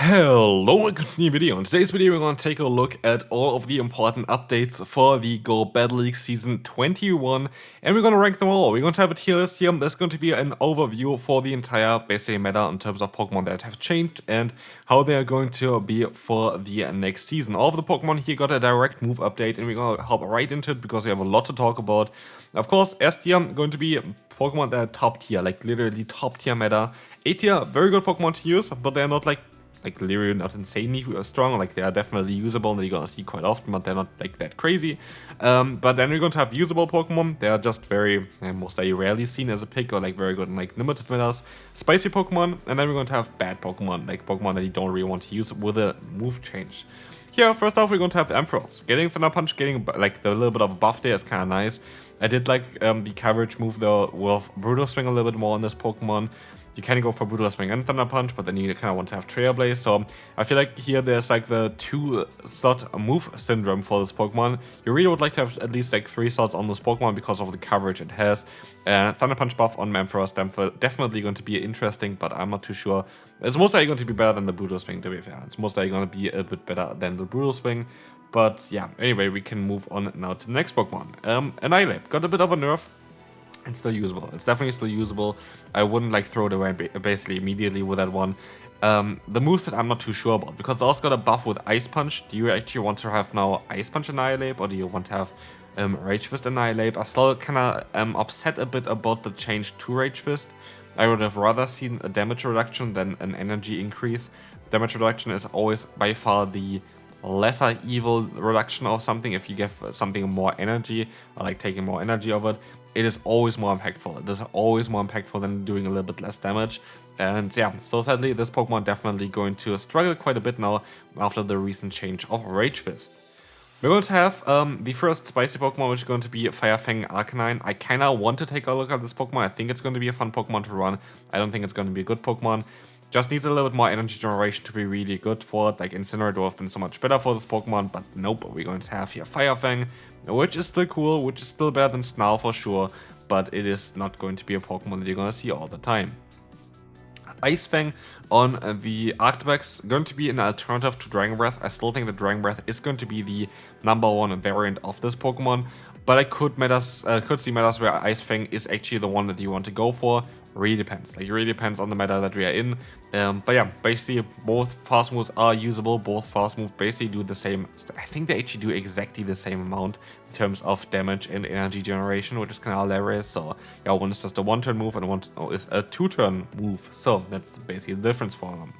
Hello and welcome to a new video. In today's video we're going to take a look at all of the important updates for the Go Battle League Season 21 and we're going to rank them all. We're going to have a tier list here. There's going to be an overview for the entire basically meta in terms of Pokemon that have changed and how they are going to be for the next season. All of the Pokemon here got a direct move update and we're going to hop right into it because we have a lot to talk about. Of course, S tier going to be Pokemon that are top tier, like literally top tier meta. A tier, very good Pokemon to use, but they're not like literally not insanely strong, like they are definitely usable, that you're gonna see quite often, but they're not like that crazy. But then we're going to have usable Pokemon. They are just very, most rarely seen as a pick or like very good in like limited metas. Spicy Pokemon, and then we're going to have bad Pokemon, like Pokemon that you don't really want to use with a move change. Here, first off, we're going to have Ampharos. Getting Thunder Punch, getting like the little bit of a buff there is kind of nice. I did like the coverage move though with Brutal Swing a little bit more on this Pokemon. You can go for Brutal Swing and Thunder Punch, but then you kind of want to have Trailblaze. So I feel like here there's like the 2-slot move syndrome for this Pokemon. You really would like to have at least like 3 slots on this Pokemon because of the coverage it has. Thunder Punch buff on Ampharos definitely going to be interesting, but I'm not too sure. It's most likely going to be better than the Brutal Swing, to be fair. It's most likely going to be a bit better than the Brutal Swing. But yeah, anyway, we can move on now to the next Pokemon. Annihilate got a bit of a nerf. It's still usable. It's definitely still usable. I wouldn't like throw it away basically immediately with that one. The moveset I'm not too sure about because I also got a buff with Ice Punch. Do you actually want to have now Ice Punch Annihilate or do you want to have Rage Fist Annihilate? I'm still kind of upset a bit about the change to Rage Fist. I would have rather seen a damage reduction than an energy increase. Damage reduction is always by far the lesser evil reduction of something. If you give something more energy or like taking more energy of it, it is always more impactful. It is always more impactful than doing a little bit less damage. And yeah, so sadly this Pokemon definitely going to struggle quite a bit now after the recent change of Rage Fist. We're going to have the first spicy Pokemon, which is going to be Fang Arcanine. I kind of want to take a look at this Pokemon. I think it's going to be a fun Pokemon to run. I don't think it's going to be a good Pokemon. Just needs a little bit more energy generation to be really good for it. Like Incinerate would have been so much better for this Pokemon, but nope. We're going to have here Fang, which is still cool, which is still better than Snarl for sure, but it is not going to be a Pokemon that you're going to see all the time. Ice Fang on the Arctivax, going to be an alternative to Dragon Breath. I still think that Dragon Breath is going to be the #1 variant of this Pokemon, but I could see metas where Ice Fang is actually the one that you want to go for. Really depends. Like, it really depends on the meta that we are in. But yeah, basically both fast moves are usable. Both fast moves basically do the same. I think they actually do exactly the same amount in terms of damage and energy generation, which is kind of hilarious. So yeah, one is just a 1-turn move and one is a 2-turn move. So that's basically the difference for them.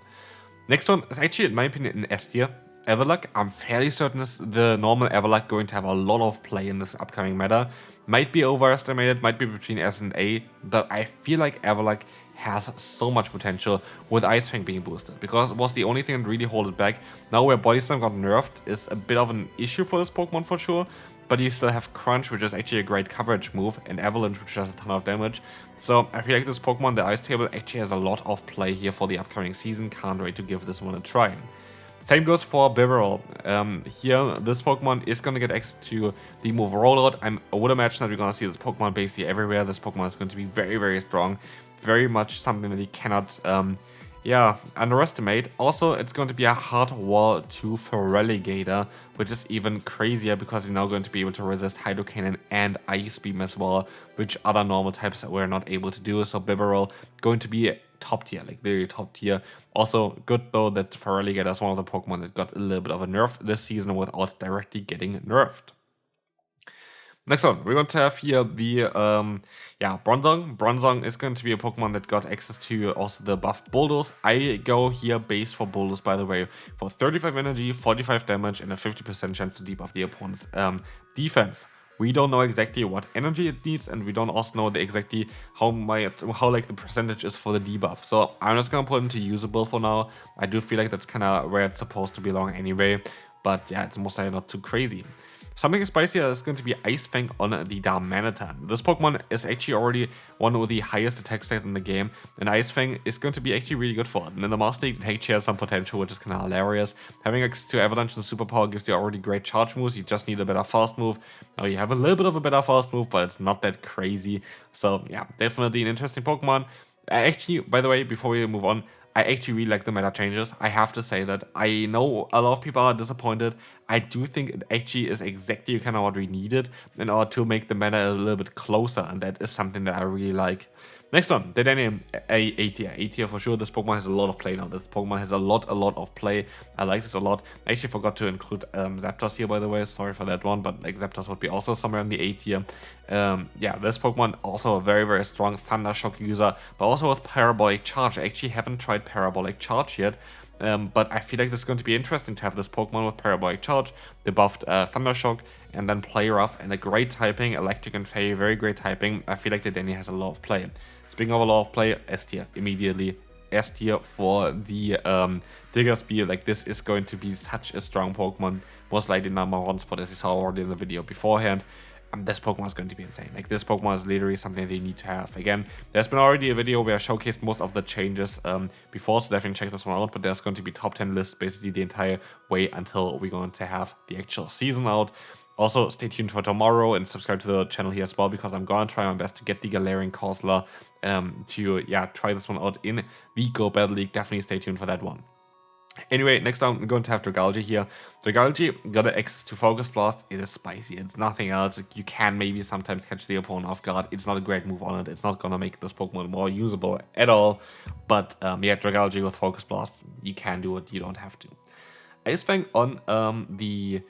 Next one is actually, in my opinion, an S tier. Everluck. I'm fairly certain the normal Everluck going to have a lot of play in this upcoming meta. Might be overestimated, might be between S and A, but I feel like Everluck has so much potential with Ice Fang being boosted, because it was the only thing that really held it back. Now where Body Slam got nerfed is a bit of an issue for this Pokemon for sure, but you still have Crunch, which is actually a great coverage move, and Avalanche, which does a ton of damage. So I feel like this Pokemon, the Ice Table, actually has a lot of play here for the upcoming season. Can't wait to give this one a try. Same goes for Bibarel. Here, this Pokemon is going to get access to the move Rollout. I would imagine that we're going to see this Pokemon basically everywhere. This Pokemon is going to be very, very strong. Very much something that you cannot, underestimate. Also, it's going to be a hard wall to Feraligatr, which is even crazier because you're now going to be able to resist Hydro Cannon and Ice Beam as well, which other normal types were not able to do. So Bibarel going to be top tier, like very top tier. Also good though that Feraligatr is one of the Pokemon that got a little bit of a nerf this season without directly getting nerfed. Next one, we're going to have here the Bronzong. Bronzong is going to be a Pokemon that got access to also the buff Bulldoze. I go here based for Bulldoze, by the way, for 35 energy, 45 damage, and a 50% chance to debuff the opponent's defense. We don't know exactly what energy it needs, and we don't also know exactly how like the percentage is for the debuff. So I'm just gonna put it into usable for now. I do feel like that's kind of where it's supposed to belong anyway, but yeah, it's most likely not too crazy. Something spicier is going to be Ice Fang on the Darmanitan. This Pokemon is actually already one with the highest attack stats in the game, and Ice Fang is going to be actually really good for it. And in the Master League, it actually has some potential, which is kind of hilarious. Having access to Avalanche and Superpower gives you already great charge moves. You just need a better fast move. Now you have a little bit of a better fast move, but it's not that crazy. So yeah, definitely an interesting Pokemon. Actually, by the way, before we move on, I actually really like the meta changes. I have to say that. I know a lot of people are disappointed. I do think it actually is exactly kind of what we needed in order to make the meta a little bit closer, and that is something that I really like. Next one, the Dedenne A tier. A tier for sure. This Pokemon has a lot of play now. This Pokemon has a lot of play. I like this a lot. I actually forgot to include Zapdos here, by the way. Sorry for that one, but like Zapdos would be also somewhere in the A tier. Yeah, this Pokemon also a very strong Thunder Shock user, but also with Parabolic Charge. I actually haven't tried Parabolic Charge yet. But I feel like this is going to be interesting to have this Pokemon with Parabolic Charge, the buffed Thunder Shock, and then Play Rough, and a great typing, Electric and Fey, very great typing. I feel like the Dedenne has a lot of play. Speaking of a lot of play, S tier, immediately. S tier for the Diggersby. Like, this is going to be such a strong Pokemon, most likely #1 spot, as you saw already in the video beforehand. This Pokemon is going to be insane. Like, this Pokemon is literally something they need to have. Again, there's been already a video where I showcased most of the changes before, so definitely check this one out. But there's going to be top 10 lists basically the entire way until we're going to have the actual season out. Also, stay tuned for tomorrow and subscribe to the channel here as well, because I'm going to try my best to get the Galarian Corsola to, yeah, try this one out in the Go Battle League. Definitely stay tuned for that one. Anyway, next up, I'm going to have Dragalge here. Dragalge got an access to Focus Blast. It is spicy. It's nothing else. You can maybe sometimes catch the opponent off guard. It's not a great move on it. It's not going to make this Pokemon more usable at all. But yeah, Dragalge with Focus Blast, you can do it. You don't have to. Ice Fang on the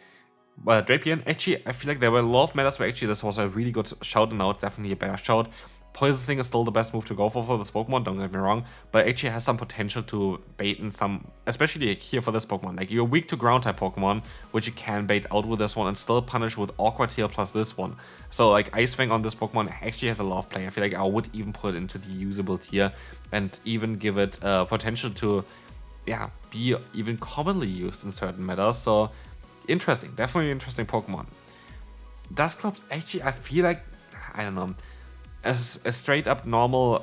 Drapion. Actually, I feel like there were a lot of metas where actually this was a really good shout, and now it's definitely a better shout. Poison Sting is still the best move to go for this Pokemon, don't get me wrong, but it actually has some potential to bait in some, especially here for this Pokemon. Like, you're weak to Ground-type Pokemon, which you can bait out with this one and still punish with Awkward Tail plus this one. So, like, Ice Fang on this Pokemon actually has a lot of play. I feel like I would even put it into the usable tier and even give it potential to, yeah, be even commonly used in certain metas. So, interesting, definitely interesting Pokemon. Dusclops, actually, I feel like, I don't know, as a straight up normal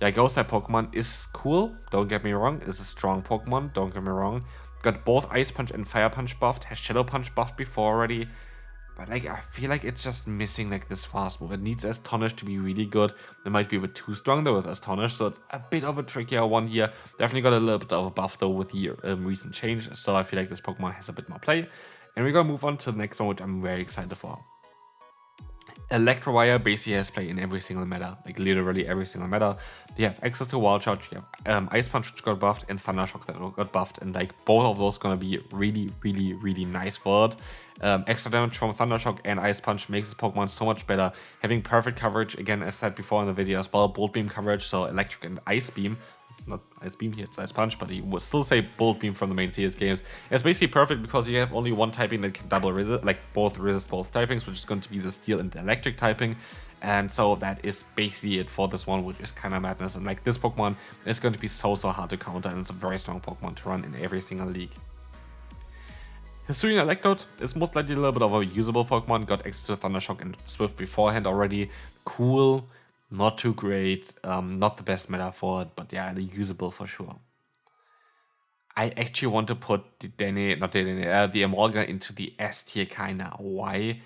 yeah, Ghost type Pokemon is cool, don't get me wrong. Is a strong Pokemon, don't get me wrong. Got both Ice Punch and Fire Punch buffed, has Shadow Punch buffed before already. But like, I feel like it's just missing like this fast move. It needs Astonish to be really good. It might be a bit too strong though with Astonish, so it's a bit of a trickier one here. Definitely got a little bit of a buff though with the recent change, so I feel like this Pokemon has a bit more play. And we're gonna move on to the next one, which I'm very excited for. Electrovire basically has play in every single meta, like literally every single meta. You have access to Wild Charge, you have Ice Punch which got buffed, and Thunder Shock that got buffed, and like both of those gonna be really nice for it. Extra damage from Thunder Shock and Ice Punch makes this Pokemon so much better. Having perfect coverage, again as said before in the video as well, Bolt Beam coverage, so Electric and Ice Beam. Not Ice Beam here, it's Ice Punch, but you would still say Bolt Beam from the main CS games. It's basically perfect because you have only one typing that can double resist, like resist both typings, which is going to be the Steel and the Electric typing. And so that is basically it for this one, which is kind of madness. And like, this Pokemon is going to be so hard to counter, and it's a very strong Pokemon to run in every single league. Hisuian Electrode is most likely a little bit of a usable Pokemon, got access to Thunder Shock and Swift beforehand already. Cool. Not too great, not the best meta for it, but yeah, usable for sure. I actually want to put the Emolga into the S tier kinda. Why?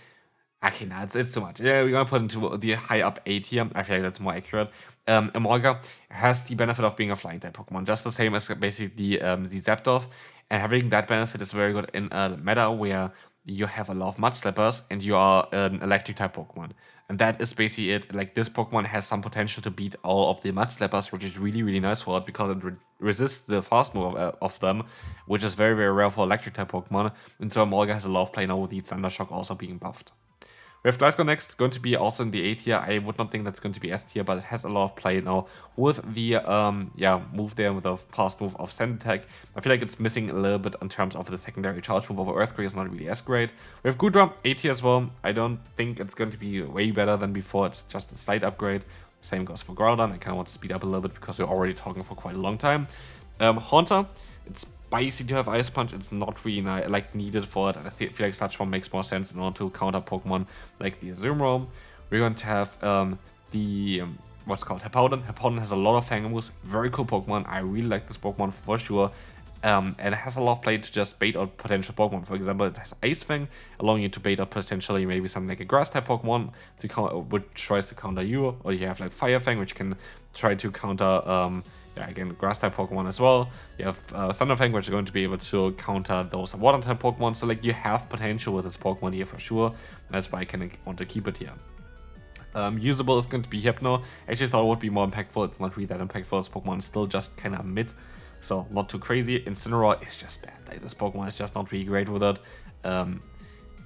Okay, nah, it's too much. Yeah, we're gonna put into the high up A tier. I feel like that's more accurate. Emolga has the benefit of being a flying type Pokemon, just the same as basically the Zapdos, and having that benefit is very good in a meta where you have a lot of Mud Slappers and you are an electric type Pokemon. And that is basically it. Like, this Pokemon has some potential to beat all of the Mud Slappers, which is really nice for it because it resists the fast move of them, which is very rare for electric type Pokemon. And so Emolga has a lot of play now with the Thunder Shock also being buffed. We have Gliscor next, going to be also in the A tier. I would not think that's going to be S tier, but it has a lot of play now with the move there with the fast move of Sand Attack. I feel like it's missing a little bit in terms of the secondary charge move over Earthquake is not really as great. We have Goodra, A tier as well. I don't think it's going to be way better than before. It's just a slight upgrade. Same goes for Groudon. I kind of want to speed up a little bit because we're already talking for quite a long time. Haunter, it's spicy to have Ice Punch. It's not really needed for it. I feel like Sludge Bomb makes more sense in order to counter Pokemon like the Azumarill. We're going to have what's called Hippowdon. Hippowdon has a lot of Fang moves. Very cool Pokemon. I really like this Pokemon for sure. And it has a lot of play to just bait out potential Pokemon. For example, it has Ice Fang, allowing you to bait out potentially maybe something like a Grass type Pokemon which tries to counter you, or you have like Fire Fang, which can try to counter, yeah, again, grass-type Pokemon as well. You have Thunder Fang, which is going to be able to counter those water-type Pokemon. So, like, you have potential with this Pokemon here for sure. That's why I kind of want to keep it here. Usable is going to be Hypno. Actually, thought it would be more impactful. It's not really that impactful. This Pokemon is still just kind of mid, so not too crazy. Incineroar is just bad. Like, this Pokemon is just not really great with it.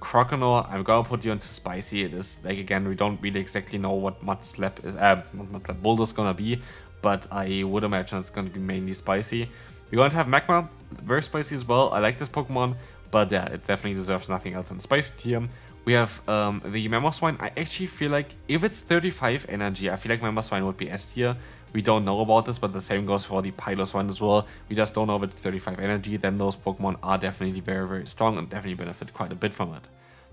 Croconaw, I'm gonna put you into Spicy. It is, like, again, we don't really exactly know what Mudslap is, not Boulder's gonna be, but I would imagine it's gonna be mainly Spicy. We're going to have Magma, very spicy as well. I like this Pokemon, but yeah, it definitely deserves nothing else in Spicy tier. We have the Mamoswine. I actually feel like if it's 35 energy, I feel like Mamoswine would be S tier. We don't know about this, but the same goes for the Piloswine as well. We just don't know if it's 35 energy. Then those Pokemon are definitely very, very strong and definitely benefit quite a bit from it.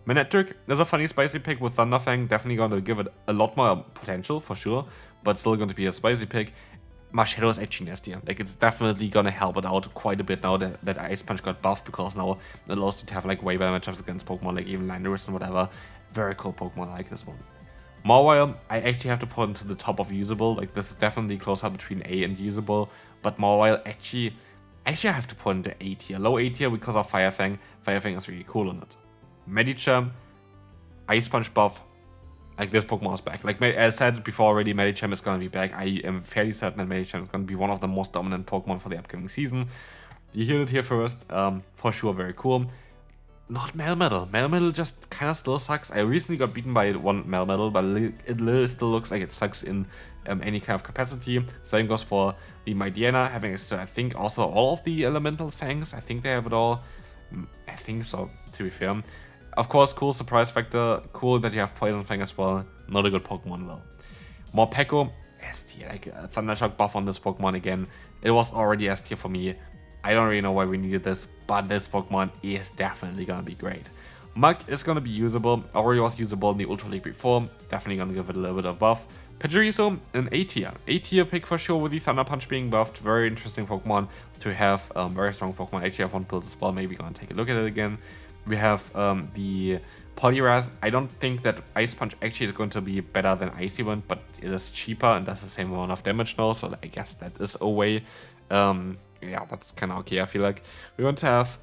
Manectric is a funny spicy pick with Thunderfang. Definitely going to give it a lot more potential for sure, but still going to be a spicy pick. Marshadow is actually nastier. Like, it's definitely gonna help it out quite a bit now that Ice Punch got buffed, because now it allows you to have like way better matchups against Pokemon like even Landorus and whatever. Very cool Pokemon, I like this one. Mawile, I actually have to put into the top of usable. Like, this is definitely close up between A and usable, but Mawile actually I have to put into A tier, low A tier, because of Fire Fang. Fire Fang is really cool on it. Medicham, Ice Punch buff. Like, this Pokemon is back. Like, as I said before already, Medicham is going to be back. I am fairly certain that Medicham is going to be one of the most dominant Pokemon for the upcoming season. You heard it here first. For sure, very cool. Not Melmetal. Melmetal just kind of still sucks. I recently got beaten by one Melmetal, but it literally still looks like it sucks in any kind of capacity. Same goes for the Midiana, having, I think, also all of the Elemental Fangs. I think they have it all. I think so, to be fair. Of course, cool surprise factor. Cool that you have Poison Fang as well. Not a good Pokemon though. Morpeko, S tier. Like, Thundershock buff on this Pokemon again. It was already S tier for me. I don't really know why we needed this, but this Pokemon is definitely gonna be great. Muk is gonna be usable. Already was usable in the Ultra League before. Definitely gonna give it a little bit of buff. Pachirisu, an A tier. A tier pick for sure, with the Thunder Punch being buffed. Very interesting Pokemon to have. Very strong Pokemon. Actually have one build as well. Maybe gonna take a look at it again. We have the Poliwrath. I don't think that Ice Punch actually is going to be better than Icy Wind, but it is cheaper and does the same amount of damage now, so I guess that is a way. Yeah, that's kind of okay, I feel like. We're going to have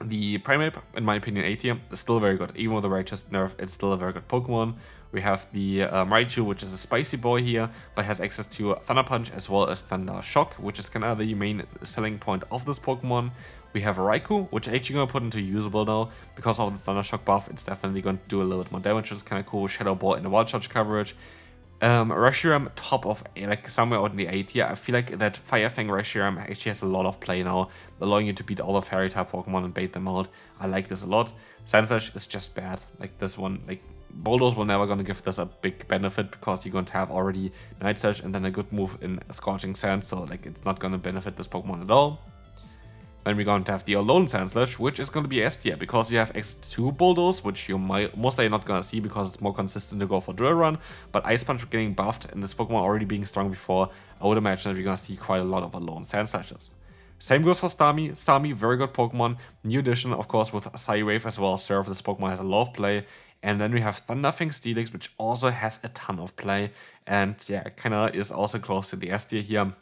the Primeape, in my opinion, A tier. Is still very good. Even with the right chest nerf, it's still a very good Pokemon. We have the Raichu, which is a spicy boy here, but has access to Thunder Punch as well as Thunder Shock, which is kind of the main selling point of this Pokemon. We have Raikou, which I'm actually going to put into usable now. Because of the Thunder Shock buff, it's definitely going to do a little bit more damage, which is kind of cool. Shadow Ball in the Wild Charge coverage. Reshiram, top of, like, somewhere out in the A tier. I feel like that Fire Fang Reshiram actually has a lot of play now, allowing you to beat all the Fairy type Pokemon and bait them out. I like this a lot. Sandslash is just bad. Like, this one, like, Bulldoze will never gonna give this a big benefit, because you're going to have already Night Slash and then a good move in Scorching Sand, so like, it's not gonna benefit this Pokemon at all. Then we're going to have the Alone Sandslash, which is going to be S tier, because you have X2 Bulldoze, which you might most likely not going to see, because it's more consistent to go for Drill Run. But Ice Punch getting buffed, and this Pokemon already being strong before, I would imagine that we're going to see quite a lot of Alone Sandslashes. Same goes for Starmie. Starmie, very good Pokemon. New addition, of course, with Psywave as well as Surf. This Pokemon has a lot of play. And then we have Thunderfang Steelix, which also has a ton of play. And yeah, kind of is also close to the S tier here.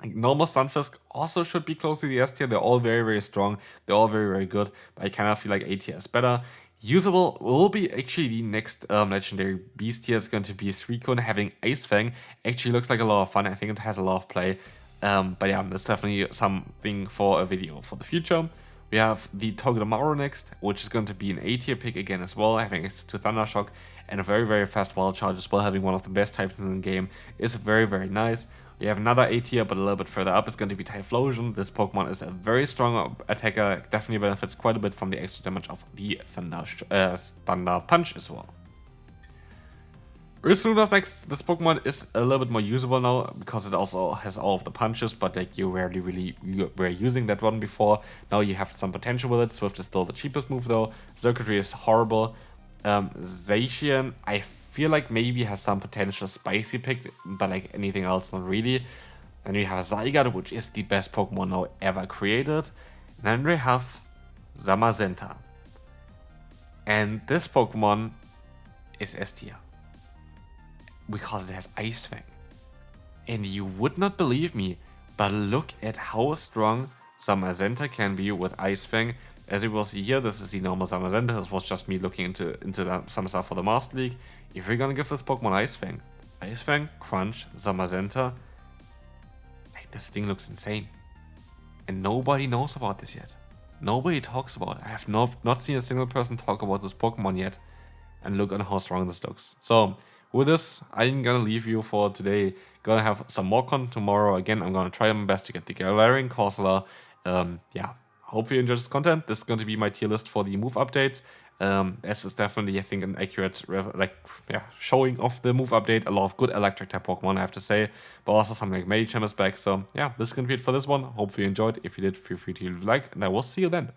Normal Stunfisk also should be close to the S tier. They're all very, very strong. They're all very, very good. But I kind of feel like A tier is better. Usable will be actually the next legendary beast here. Is going to be Suicune having Ice Fang. Actually looks like a lot of fun. I think it has a lot of play. But yeah, that's definitely something for a video for the future. We have the Togedemaru next, which is going to be an A tier pick again as well, having access to Thunder Shock and a very, very fast Wild Charge as well, having one of the best types in the game. Is very, very nice. We have another A tier, but a little bit further up is going to be Typhlosion. This Pokemon is a very strong attacker, definitely benefits quite a bit from the extra damage of the Thunder Punch as well. Ursaluna's next. This Pokemon is a little bit more usable now, because it also has all of the punches, but like, you rarely really were using that one before. Now you have some potential with it. Swift is still the cheapest move though. Circuitry is horrible. Zacian, I feel like maybe has some potential spicy pick, but like anything else, not really. Then we have Zygarde, which is the best Pokemon now ever created. Then we have Zamazenta. And this Pokemon is S tier, because it has Ice Fang. And you would not believe me, but look at how strong Zamazenta can be with Ice Fang. As you will see here, this is the normal Zamazenta. This was just me looking into some stuff for the Master League. If you're gonna give this Pokemon Ice Fang, Crunch, Zamazenta, like, this thing looks insane. And nobody knows about this yet. Nobody talks about it. I have not seen a single person talk about this Pokemon yet. And look on how strong this looks. So with this, I'm gonna leave you for today. Gonna have some more content tomorrow. Again, I'm gonna try my best to get the Galarian Corsola. Yeah, hopefully you enjoyed this content. This is going to be my tier list for the move updates. This is definitely, I think, an accurate showing of the move update. A lot of good electric type Pokemon, I have to say, but also something like Medicham is back. So yeah, this is going to be it for this one. Hopefully you enjoyed. If you did, feel free to like, and I will see you then.